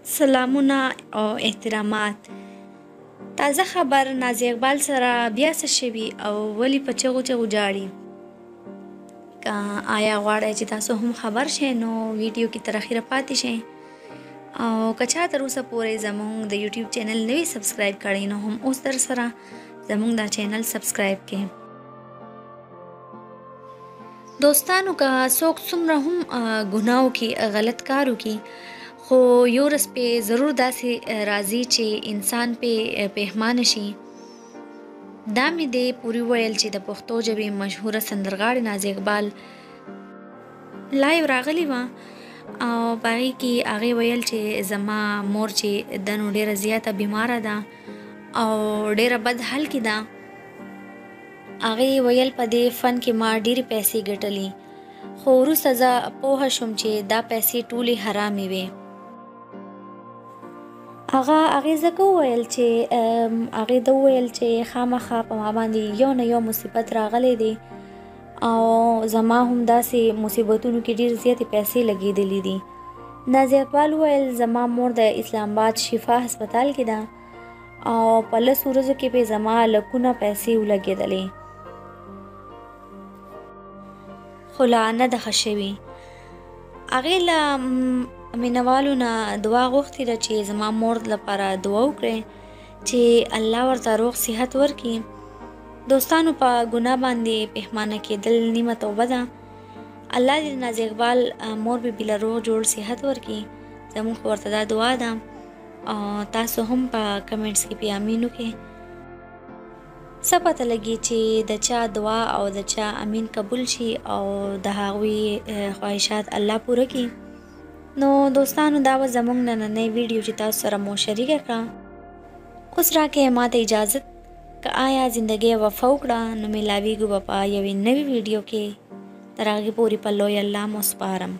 سلامونه او احترامات. تازه خبر نازي اقبال سره بیا څه شوي او ولې په چغو چغو جاړي. که آیا غواړئ چې تاسو هم خبر شئ نو ویډیو کې تر اخره پاتې شئ او که چا تر اوسه پورې زموږ د یوټیوب چینل نه وي سبسکرایب کړی نو هم اوس در سره زموږ دا چینل سبسکرایب کړئ. دوستانو که څوک څومره هم ګناه وکړي غلط کار وکړي خو یو ورځ پې ضرور داسې راځي چې انسان پې پښیمانه شي. دا مې دې پوری ویل چې د پښتو ژبې مشهوره سندرغاړې نازي اقبال لایو راغلې وه او په هغې کې هغې ویل چې زما مور چې ده نو ډېره زیاته بیماره ده او ډېره بد حال کې ده. هغې ویل په دې فن کې ما ډېرې پیسې ګټلې خو وروسته زه پوهه شوم چې دا پیسې ټولې حرامې وې. هغې ځکه وویل چې هغې ده وویل چې خامخا په ما باندې یو نه یو مصیبت راغلی دی او زما هم داسې مصیبتونو کې ډېر زیاتې پیسې لګېدلې دي. نازي اقبال وویل زما مور د اسلام آباد شفا هسپتال کې ده او په 10 ورځو کې به زما لکونه پیسې ولګېدلې خو لا نه ده ښه شوې. هغې له مینوالو نه دعا غوښتې ده چې زما مور لپاره دعا وکړئ چې الله ورته روغ صحت ورکړي. دوستانو په ګناه باندې پښیمانه کېدل نیمه توبه ده. الله دې نازي اقبال مور بېبي له روغ جوړ صحت ورکړي. زموږ خو ورته دا دعا ده او تاسو هم په کمنټس کې پې امین وکړئ. څه پته لګي چې د چا دعا او د چا امین قبول شي او د هغوی خواهشات الله پوره کړي. نو دوستانو دا به زموږ نننۍ ویډیو چې تاسو سره مو شریکه کړه. اوس راکړئ ماته اجازت که آیا زندګۍ وفا وکړه نو میلاویږو به په یوې نوې ویډیو کې. تر هغې پورې په لوی الله مو سپارم.